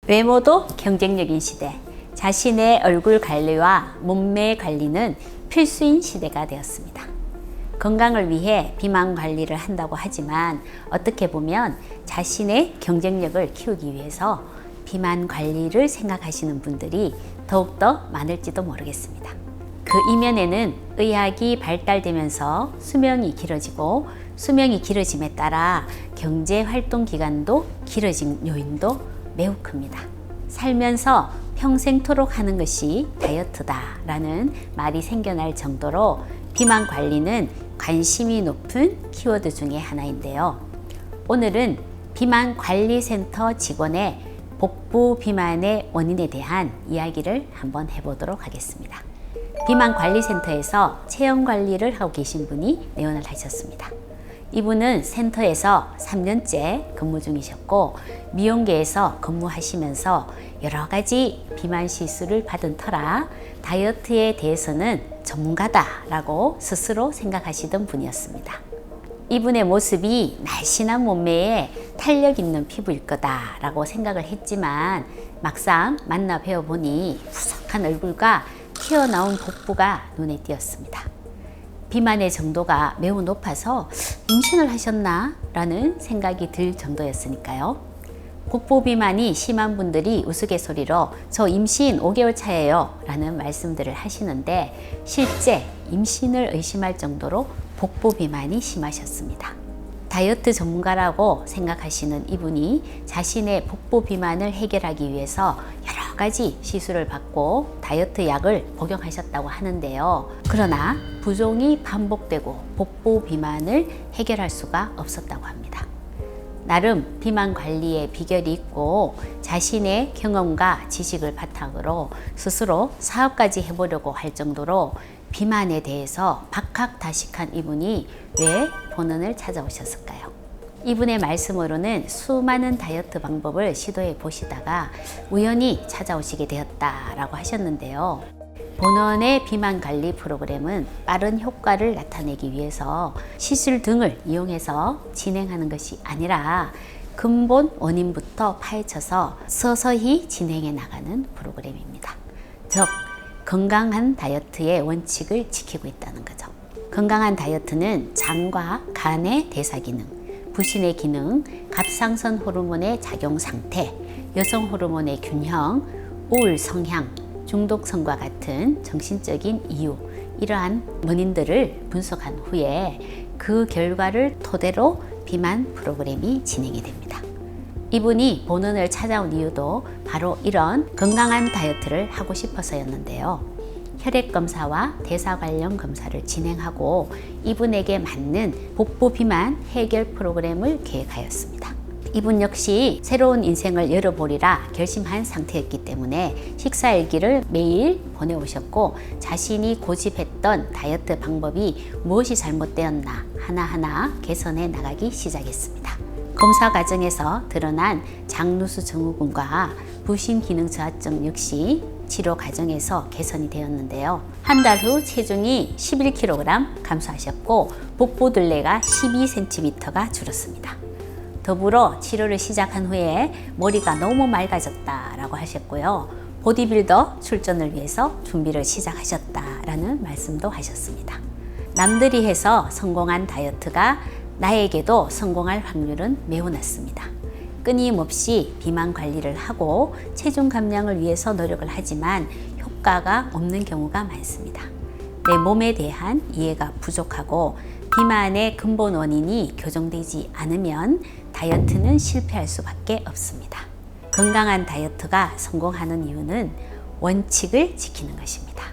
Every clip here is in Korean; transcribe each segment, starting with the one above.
외모도 경쟁력인 시대, 자신의 얼굴 관리와 몸매 관리는 필수인 시대가 되었습니다. 건강을 위해 비만 관리를 한다고 하지만 어떻게 보면 자신의 경쟁력을 키우기 위해서 비만 관리를 생각하시는 분들이 더욱더 많을지도 모르겠습니다. 그 이면에는 의학이 발달되면서 수명이 길어지고 수명이 길어짐에 따라 경제 활동 기간도 길어진 요인도 매우 큽니다. 살면서 평생토록 하는 것이 다이어트다라는 말이 생겨날 정도로 비만 관리는 관심이 높은 키워드 중에 하나인데요. 오늘은 비만 관리센터 직원의 복부 비만의 원인에 대한 이야기를 한번 해보도록 하겠습니다. 비만 관리센터에서 체형 관리를 하고 계신 분이 내원을 하셨습니다. 이분은 센터에서 3년째 근무 중이셨고 미용계에서 근무하시면서 여러 가지 비만 시술을 받은 터라 다이어트에 대해서는 전문가다라고 스스로 생각하시던 분이었습니다. 이분의 모습이 날씬한 몸매에 탄력 있는 피부일 거다라고 생각을 했지만 막상 만나 뵈어보니 푸석한 얼굴과 튀어나온 복부가 눈에 띄었습니다. 비만의 정도가 매우 높아서 임신을 하셨나? 라는 생각이 들 정도였으니까요. 복부 비만이 심한 분들이 우스갯소리로 저 임신 5개월 차예요 라는 말씀들을 하시는데 실제 임신을 의심할 정도로 복부 비만이 심하셨습니다. 다이어트 전문가라고 생각하시는 이분이 자신의 복부 비만을 해결하기 위해서 여러 가지 시술을 받고 다이어트 약을 복용하셨다고 하는데요. 그러나 부종이 반복되고 복부 비만을 해결할 수가 없었다고 합니다. 나름 비만 관리에 비결이 있고 자신의 경험과 지식을 바탕으로 스스로 사업까지 해보려고 할 정도로 비만에 대해서 박학다식한 이분이 왜 본원을 찾아오셨을까요? 이분의 말씀으로는 수많은 다이어트 방법을 시도해 보시다가 우연히 찾아오시게 되었다라고 하셨는데요. 본원의 비만 관리 프로그램은 빠른 효과를 나타내기 위해서 시술 등을 이용해서 진행하는 것이 아니라 근본 원인부터 파헤쳐서 서서히 진행해 나가는 프로그램입니다. 즉, 건강한 다이어트의 원칙을 지키고 있다는 거죠. 건강한 다이어트는 장과 간의 대사 기능, 부신의 기능, 갑상선 호르몬의 작용 상태, 여성 호르몬의 균형, 우울 성향, 중독성과 같은 정신적인 이유, 이러한 원인들을 분석한 후에 그 결과를 토대로 비만 프로그램이 진행이 됩니다. 이분이 본원을 찾아온 이유도 바로 이런 건강한 다이어트를 하고 싶어서였는데요. 혈액 검사와 대사 관련 검사를 진행하고 이분에게 맞는 복부 비만 해결 프로그램을 계획하였습니다. 이분 역시 새로운 인생을 열어보리라 결심한 상태였기 때문에 식사일기를 매일 보내오셨고 자신이 고집했던 다이어트 방법이 무엇이 잘못되었나 하나하나 개선해 나가기 시작했습니다. 검사 과정에서 드러난 장누수 증후군과 부신 기능 저하증 역시 치료 과정에서 개선이 되었는데요. 한 달 후 체중이 11kg 감소하셨고 복부 둘레가 12cm가 줄었습니다. 더불어 치료를 시작한 후에 머리가 너무 맑아졌다라고 하셨고요. 보디빌더 출전을 위해서 준비를 시작하셨다라는 말씀도 하셨습니다. 남들이 해서 성공한 다이어트가 나에게도 성공할 확률은 매우 낮습니다. 끊임없이 비만 관리를 하고 체중 감량을 위해서 노력을 하지만 효과가 없는 경우가 많습니다. 내 몸에 대한 이해가 부족하고 비만의 근본 원인이 교정되지 않으면 다이어트는 실패할 수밖에 없습니다. 건강한 다이어트가 성공하는 이유는 원칙을 지키는 것입니다.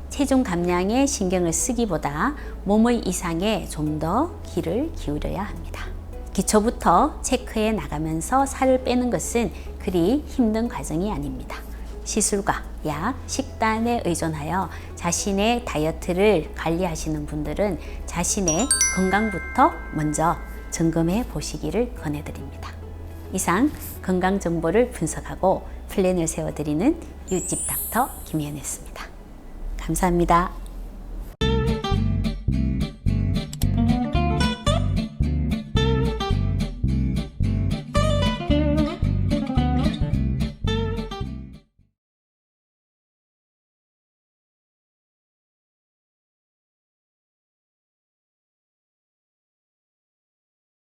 체중 감량에 신경을 쓰기보다 몸의 이상에 좀 더 기를 기울여야 합니다. 기초부터 체크해 나가면서 살을 빼는 것은 그리 힘든 과정이 아닙니다. 시술과 약, 식단에 의존하여 자신의 다이어트를 관리하시는 분들은 자신의 건강부터 먼저 점검해 보시기를 권해드립니다. 이상 건강 정보를 분석하고 플랜을 세워드리는 이웃집 닥터 김혜연이었습니다. 감사합니다.